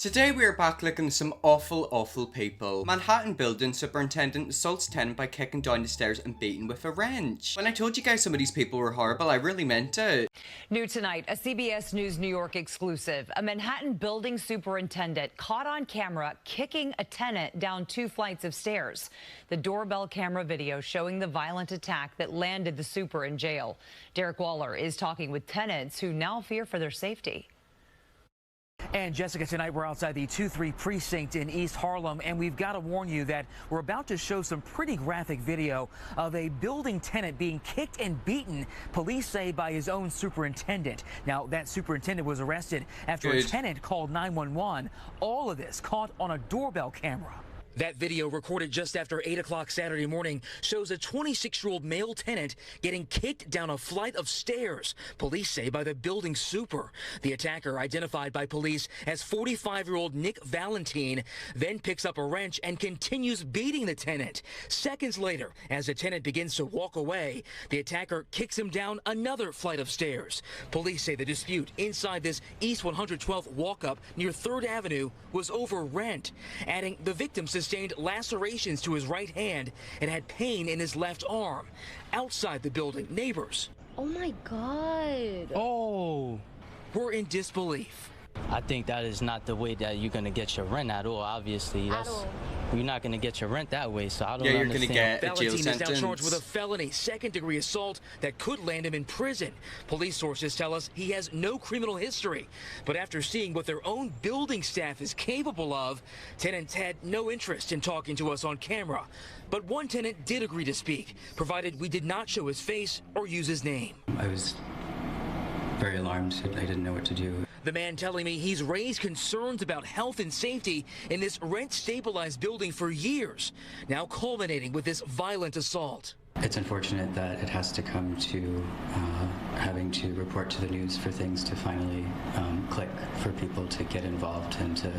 Today we are back looking at some awful people. Manhattan building superintendent assaults tenant by kicking down the stairs and beating with a wrench. When I told you guys some of these people were horrible, I really meant it. New tonight, a CBS News New York exclusive. A Manhattan building superintendent caught on camera kicking a tenant down 2 flights of stairs. The doorbell camera video showing the violent attack that landed the super in jail. Derek Waller is talking with tenants who now fear for their safety. And Jessica, tonight we're outside the 2-3 precinct in East Harlem, and we've got to warn you that we're about to show some pretty graphic video of a building tenant being kicked and beaten, police say, by his own superintendent. Now, that superintendent was arrested after a tenant called 911. All of this caught on a doorbell camera. That video, recorded just after 8 o'clock Saturday morning, shows a 26-year-old male tenant getting kicked down a flight of stairs, police say, by the building super. The attacker, identified by police as 45-year-old Nick Valentine, then picks up a wrench and continues beating the tenant. Seconds later, as the tenant begins to walk away, the attacker kicks him down another flight of stairs. Police say the dispute inside this East 112th walk-up near 3rd Avenue was over rent, adding the victim sustained lacerations to his right hand and had pain in his left arm. Outside the building, neighbors, oh my God, were in disbelief. I think that is not the way that you're going to get your rent at all, obviously. You're not going to get your rent that way, so I don't understand. You're going to get a jail sentence. Valentine is now charged with a felony, second-degree assault that could land him in prison. Police sources tell us he has no criminal history. But after seeing what their own building staff is capable of, tenants had no interest in talking to us on camera. But one tenant did agree to speak, provided we did not show his face or use his name. I was very alarmed. I didn't know what to do. The man telling me he's raised concerns about health and safety in this rent-stabilized building for years, now culminating with this violent assault. It's unfortunate that it has to come to having to report to the news for things to finally click, for people to get involved and to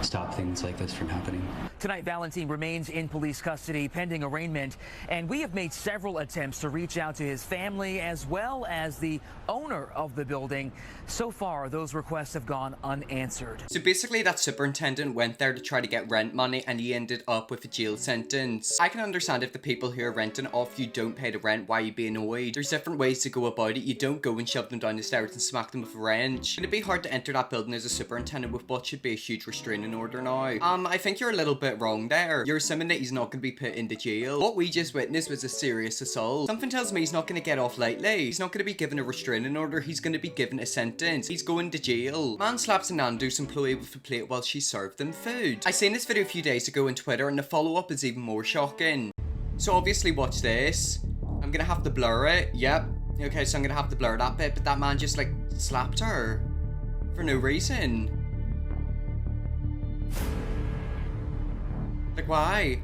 stop things like this from happening. Tonight, Valentine remains in police custody pending arraignment, and we have made several attempts to reach out to his family as well as the owner of the building. So far, those requests have gone unanswered. So basically, that superintendent went there to try to get rent money and he ended up with a jail sentence. I can understand if the people who are renting off you don't pay the rent, why you be annoyed. There's different ways to go about it. You don't go and shove them down the stairs and smack them with a wrench. It'd be hard to enter that building as a superintendent with what should be a huge restraining order now. I think you're a little bit wrong there. You're assuming that he's not going to be put into jail. What we just witnessed was a serious assault. Something tells me he's not going to get off lightly. He's not going to be given a restraining order. He's going to be given a sentence. He's going to jail. Man slaps a Nando's employee with a plate while she served them food. I seen this video a few days ago on Twitter, and the follow-up is even more shocking. So obviously, watch this. I'm gonna have to blur it. Yep. Okay, so I'm gonna have to blur that bit, but that man just, like, slapped her. For no reason. Like, why?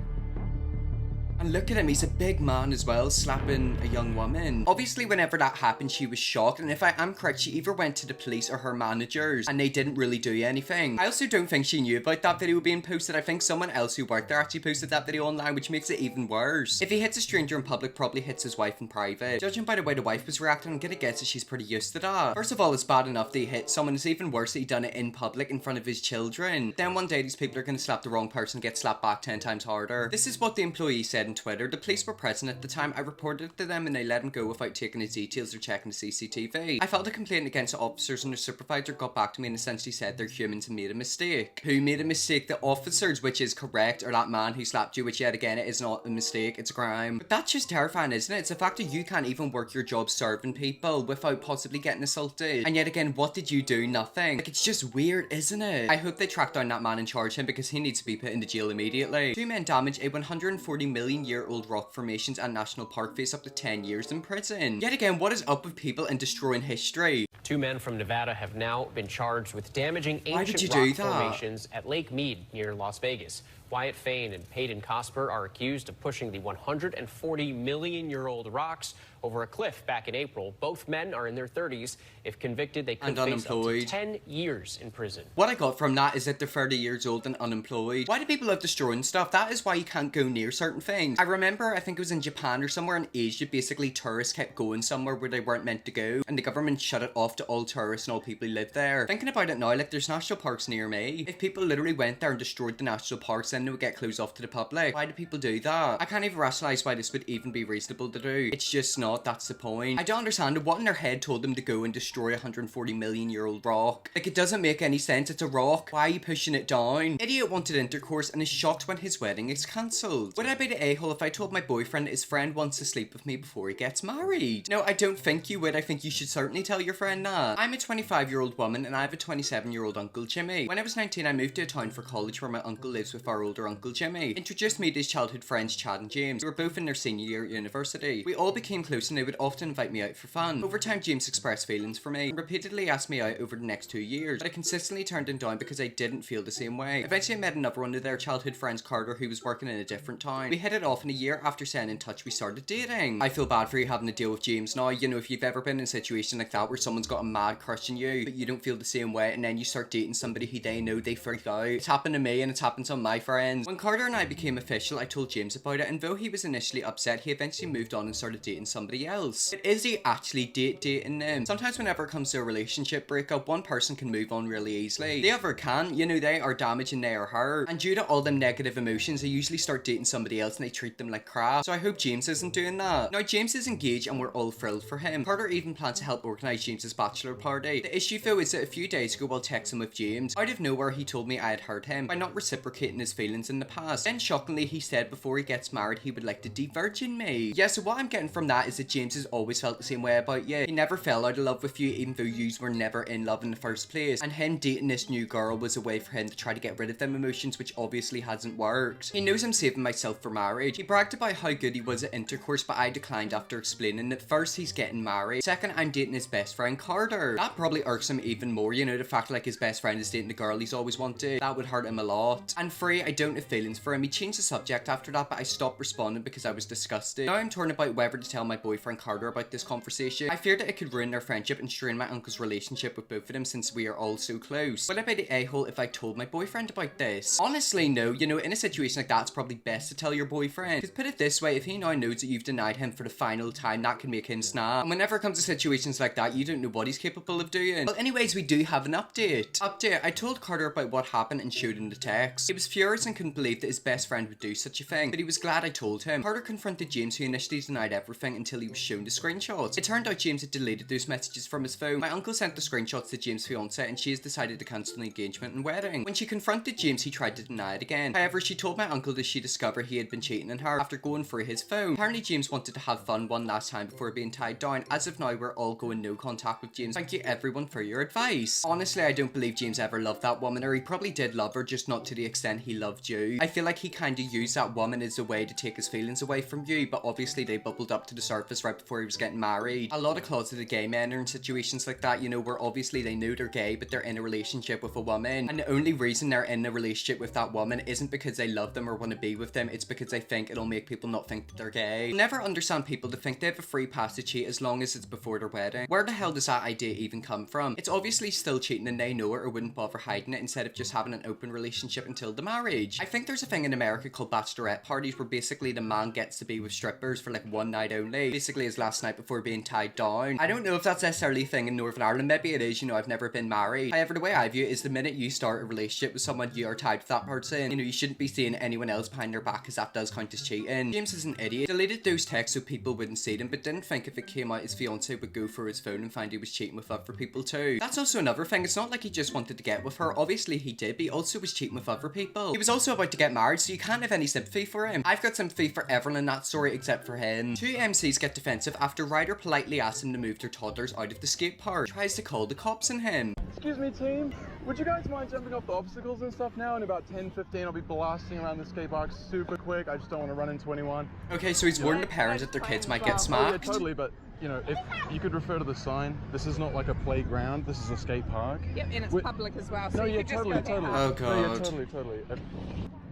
And look at him, he's a big man as well, slapping a young woman. Obviously, whenever that happened, she was shocked. And if I am correct, she either went to the police or her managers, and they didn't really do anything. I also don't think she knew about that video being posted. I think someone else who worked there actually posted that video online, which makes it even worse. If he hits a stranger in public, probably hits his wife in private. Judging by the way the wife was reacting, I'm gonna guess that she's pretty used to that. First of all, it's bad enough that he hit someone. It's even worse that he done it in public in front of his children. Then one day, these people are gonna slap the wrong person and get slapped back 10 times harder. This is what the employee said on Twitter. The police were present at the time. I reported it to them and they let him go without taking his details or checking the CCTV. I filed a complaint against the officers and the supervisor got back to me and essentially said they're humans and made a mistake. Who made a mistake? The officers, which is correct, or that man who slapped you, which yet again, it is not a mistake, it's a crime. But that's just terrifying, isn't it? It's the fact that you can't even work your job serving people without possibly getting assaulted. And yet again, what did you do? Nothing. Like, it's just weird, isn't it? I hope they track down that man and charge him because he needs to be put into jail immediately. 2 men damage a 140 million year old rock formations and national park face up to 10 years in prison. Yet again, what is up with people and destroying history? 2 men from Nevada have now been charged with damaging ancient rock formations at Lake Mead near Las Vegas. Wyatt Fain and Peyton Cosper are accused of pushing the 140-million-year-old rocks over a cliff back in April. Both men are in their 30s. If convicted, they could face up to 10 years in prison. What I got from that is that they're 30 years old and unemployed. Why do people love destroying stuff? That is why you can't go near certain things. I remember, I think it was in Japan or somewhere in Asia, basically tourists kept going somewhere where they weren't meant to go, and the government shut it off to all tourists and all people who live there. Thinking about it now, like, there's national parks near me. If people literally went there and destroyed the national parks, then they would get closed off to the public. Why do people do that? I can't even rationalize why this would even be reasonable to do. It's just not. That's the point. I don't understand what in their head told them to go and destroy a 140-million-year-old rock. Like, it doesn't make any sense. It's a rock. Why are you pushing it down? Idiot wanted intercourse and is shocked when his wedding is cancelled. Would I be the a-hole if I told my boyfriend his friend wants to sleep with me before he gets married? No, I don't think you would. I think you should certainly tell your friend that. I'm a 25-year-old woman and I have a 27-year-old uncle Jimmy. When I was 19, I moved to a town for college where my uncle lives with our older uncle Jimmy. Introduced me to his childhood friends Chad and James. They were both in their senior year at university. We all became close and they would often invite me out for fun. Over time, James expressed feelings for me and repeatedly asked me out over the next 2 years, but I consistently turned him down because I didn't feel the same way. Eventually, I met another one of their childhood friends, Carter, who was working in a different town. We hit it off, and a year after staying in touch, we started dating. I feel bad for you having to deal with James now. You know, if you've ever been in a situation like that where someone's got a mad crush on you, but you don't feel the same way, and then you start dating somebody who they know they freak out. It's happened to me, and it's happened to my friends. When Carter and I became official, I told James about it, and though he was initially upset, he eventually moved on and started dating somebody else. But is he actually dating them? Sometimes whenever it comes to a relationship breakup, one person can move on really easily. The other can't. You know, they are damaged and they are hurt. And due to all them negative emotions, they usually start dating somebody else and they treat them like crap. So I hope James isn't doing that. Now, James is engaged and we're all thrilled for him. Carter even plans to help organise James's bachelor party. The issue though is that a few days ago while texting with James, out of nowhere he told me I had hurt him by not reciprocating his feelings in the past. Then shockingly he said before he gets married he would like to de-virgin me. Yeah, so what I'm getting from that is that James has always felt the same way about you. He never fell out of love with you even though yous were never in love in the first place. And him dating this new girl was a way for him to try to get rid of them emotions, which obviously hasn't worked. He knows I'm saving myself for marriage. He bragged about how good he was at intercourse, but I declined after explaining that first he's getting married, second I'm dating his best friend Carter. That probably irks him even more, you know, the fact like his best friend is dating the girl he's always wanted. That would hurt him a lot. And three, I don't have feelings for him. He changed the subject after that, but I stopped responding because I was disgusted. Now I'm torn about whether to tell my boyfriend Carter about this conversation. I fear that it could ruin their friendship and strain my uncle's relationship with both of them since we are all so close. Would I be the a-hole if I told my boyfriend about this? Honestly, no. You know, in a situation like that, it's probably best to tell your boyfriend. Because put it this way, if he now knows that you've denied him for the final time, that can make him snap. And whenever it comes to situations like that, you don't know what he's capable of doing. Well, anyways, we do have an update. I told Carter about what happened and showed him the text. He was furious and couldn't believe that his best friend would do such a thing, but he was glad I told him. Carter confronted James, who initially denied everything until he was shown the screenshots. It turned out James had deleted those messages from his phone. My uncle sent the screenshots to James' fiance and she has decided to cancel the engagement and wedding. When she confronted James, he tried to deny it again. However, she told my uncle that she discovered he had been cheating on her after going through his phone. Apparently, James wanted to have fun one last time before being tied down. As of now, we're all going no contact with James. Thank you everyone for your advice. Honestly, I don't believe James ever loved that woman, or he probably did love her, just not to the extent he loved you. I feel like he kinda used that woman as a way to take his feelings away from you, but obviously they bubbled up to the surface right before he was getting married. A lot of closeted gay men are in situations like that, you know, where obviously they know they're gay, but they're in a relationship with a woman, and the only reason they're in a relationship with that woman isn't because they love them or want to be with them, it's because they think it'll make people not think that they're gay. I'll never understand people that think they have a free pass to cheat as long as it's before their wedding. Where the hell does that idea even come from? It's obviously still cheating and they know it or wouldn't bother hiding it instead of just having an open relationship until the marriage. I think there's a thing in America called bachelorette parties where basically the man gets to be with strippers for like one night only, basically his last night before being tied down. I don't know if that's necessarily a thing in Northern Ireland, maybe it is, you know, I've never been married. However, the way I view it is the minute you start a relationship with someone, you are tied with that person. You know, you shouldn't be seeing anyone else behind their back because that does count as cheating. James is an idiot. Deleted those texts so people wouldn't see them, but didn't think if it came out his fiance would go for his phone and find he was cheating with other people too. That's also another thing. It's not like he just wanted to get with her. Obviously he did, but he also was cheating with other people. He was also about to get married, so you can't have any sympathy for him. I've got sympathy for everyone in that story except for him. Two MCs get defensive after Ryder politely asks him to move their toddlers out of the skate park. Tries to call the cops on him. Excuse me, team. Would you guys mind jumping off the obstacles and stuff now? In about 10-15, I'll be blasting around the skate park super quick. I just don't want to run into anyone. Okay, so he's warned the parents that their kids might get smacked. Oh, yeah, totally, but you know, if you could refer to the sign, this is not like a playground, this is a skate park. Yep, and it's public as well, so no, you yeah, could just totally, go totally. down. Oh, God. No, yeah, totally.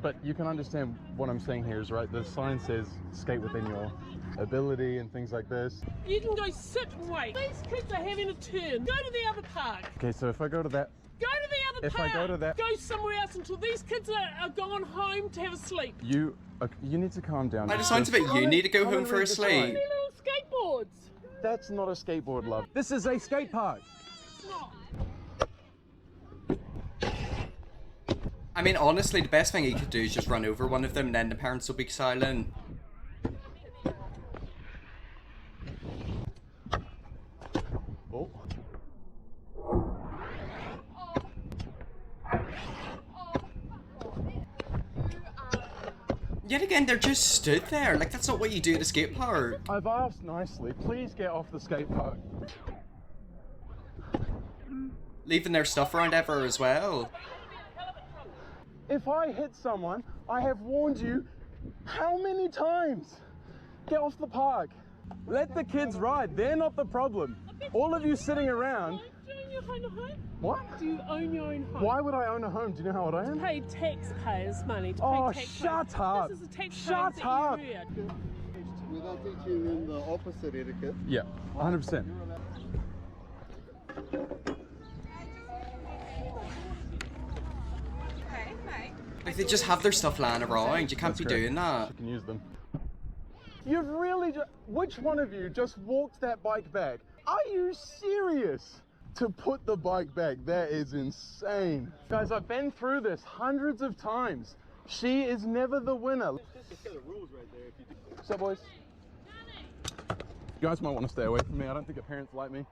But you can understand what I'm saying here is, right, the sign says skate within your ability and things like this. You can go sit and wait. These kids are having a turn. Go to the other park. Okay, so if I go to that, Go to the other If park. I go to that- Go somewhere else until these kids are gone home to have a sleep. you need to calm down. It sounds a bit you need to go home for a sleep. They're little skateboards. That's not a skateboard, love. This is a skate park. It's not. I mean, honestly, the best thing he could do is just run over one of them and then the parents will be silent. Oh. Yet again, they're just stood there. Like, that's not what you do at a skate park. I've asked nicely, please get off the skate park. Leaving their stuff around ever as well. If I hit someone, I have warned you how many times? Get off the park. Let the kids ride. They're not the problem. All of you sitting around. Do you own your home? What? Do you own your own home? Why would I own a home? Do you know how old I am? Pay taxpayers' money to Oh, pay taxpayers. shut up. This is a taxpayers Shut that up. you earn. Without teaching them the opposite etiquette. Yeah, 100%. Like, they just have their stuff lying around. You can't be doing that. You can use them. You've really which one of you just walked that bike back? Are you serious? To put the bike back, that is insane. Guys, I've been through this hundreds of times. She is never the winner. So, boys, you guys might want to stay away from me. I don't think your parents like me.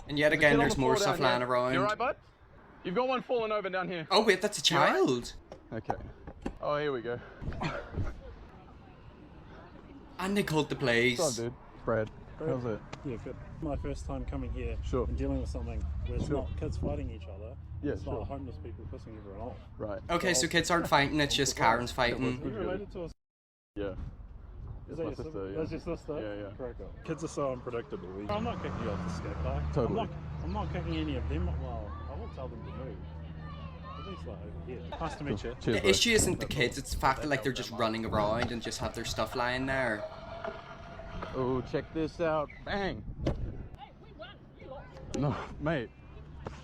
And yet again, there's more stuff lying around. You alright, bud? You've got one falling over down here. Oh wait, that's a child. Okay. Oh, here we go. And they called the police. What's up, dude? Brad. How's it? Yeah, good. My first time coming here Sure. and dealing with something where it's Sure. not kids fighting each other. Yeah, it's sure. not homeless people pissing everyone off. Right. Okay, so kids aren't fighting, it's just Karen's Are fighting. you related to us? Yeah. Is That's that my your sister, yeah. That's your sister? Yeah, yeah. Correct. Kids are so unpredictable. I'm not kicking you off the skate park. Totally. I'm not kicking any of them. Well, I will tell them to move. At least like over here. Nice to meet you. Cheers, The bro. issue isn't the kids, it's the fact that like they're just running around and just have their stuff lying there. Oh, check this out. Bang. No, mate.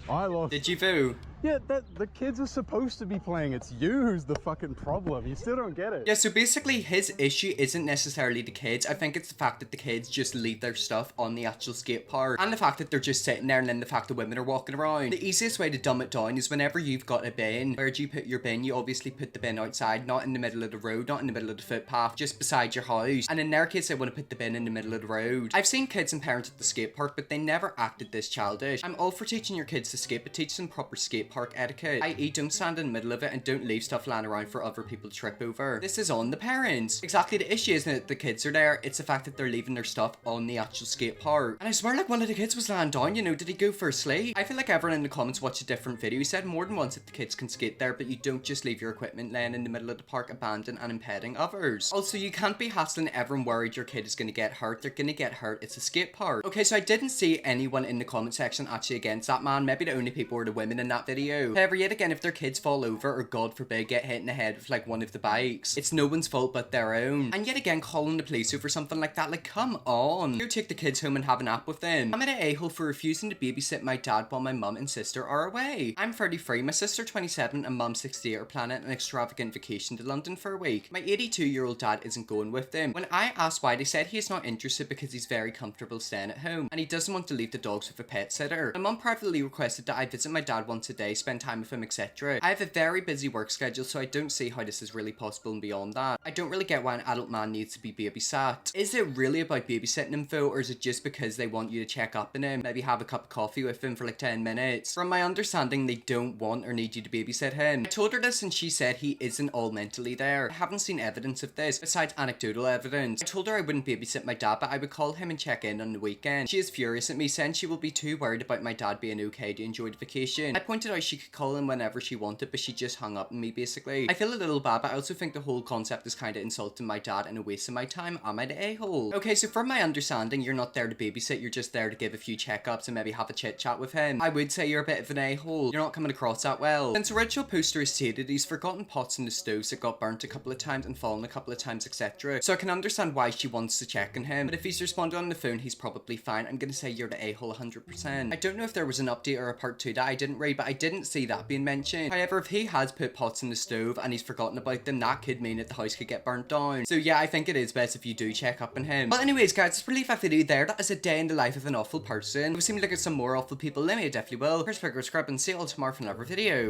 I lost. Did you boo? Yeah, the kids are supposed to be playing. It's you who's the fucking problem. You still don't get it. Yeah, so basically his issue isn't necessarily the kids. I think it's the fact that the kids just leave their stuff on the actual skate park. And the fact that they're just sitting there, and then the fact that women are walking around. The easiest way to dumb it down is whenever you've got a bin, where do you put your bin? You obviously put the bin outside, not in the middle of the road, not in the middle of the footpath, just beside your house. And in their case, they want to put the bin in the middle of the road. I've seen kids and parents at the skate park, but they never acted this childish. I'm all for teaching your kids to skate, but teach them proper skate park etiquette. I.e. don't stand in the middle of it and don't leave stuff lying around for other people to trip over. This is on the parents. Exactly, the issue isn't that the kids are there, it's the fact that they're leaving their stuff on the actual skate park. And I swear like one of the kids was lying down, you know, did he go for a sleep? I feel like everyone in the comments watched a different video. He said more than once that the kids can skate there, but you don't just leave your equipment laying in the middle of the park abandoned and impeding others. Also, you can't be hassling everyone worried your kid is going to get hurt. They're going to get hurt. It's a skate park. Okay, so I didn't see anyone in the comment section actually against that man. Maybe the only people were the women in that video. However, yet again, if their kids fall over or God forbid get hit in the head with like one of the bikes, it's no one's fault but their own. And yet again, calling the police over something like that, like come on. Go take the kids home and have a nap with them. I'm an a-hole for refusing to babysit my dad while my mum and sister are away. I'm 33, my sister 27 and mum 68 are planning an extravagant vacation to London for a week. My 82-year-old dad isn't going with them. When I asked why, they said he is not interested because he's very comfortable staying at home and he doesn't want to leave the dogs with a pet sitter. My mum privately requested that I visit my dad once a day, spend time with him, etc. I have a very busy work schedule, so I don't see how this is really possible and beyond that. I don't really get why an adult man needs to be babysat. Is it really about babysitting him though, or is it just because they want you to check up on him, maybe have a cup of coffee with him for like 10 minutes? From my understanding, they don't want or need you to babysit him. I told her this and she said he isn't all mentally there. I haven't seen evidence of this, besides anecdotal evidence. I told her I wouldn't babysit my dad, but I would call him and check in on the weekend. She is furious at me, saying she will be too worried about my dad being okay to enjoy the vacation. I pointed how she could call him whenever she wanted, but she just hung up on me, basically. I feel a little bad, but I also think the whole concept is kind of insulting my dad and a waste of my time. Am I the a-hole? Okay, so from my understanding, you're not there to babysit, you're just there to give a few checkups and maybe have a chit chat with him. I would say you're a bit of an a-hole. You're not coming across that well. Since the original poster is stated, he's forgotten pots in the stove that got burnt a couple of times and fallen a couple of times, etc. So I can understand why she wants to check on him, but if he's responded on the phone, he's probably fine. I'm gonna say you're the a-hole 100%. I don't know if there was an update or a part 2 that I didn't read, but I didn't see that being mentioned. However, if he has put pots in the stove and he's forgotten about them, that could mean that the house could get burnt down. So yeah, I think it is best if you do check up on him. But anyways, guys, that's really that video there. That is a day in the life of an awful person. If we seem to look at some more awful people, let me know, definitely will. First, subscribe and see you all tomorrow for another video.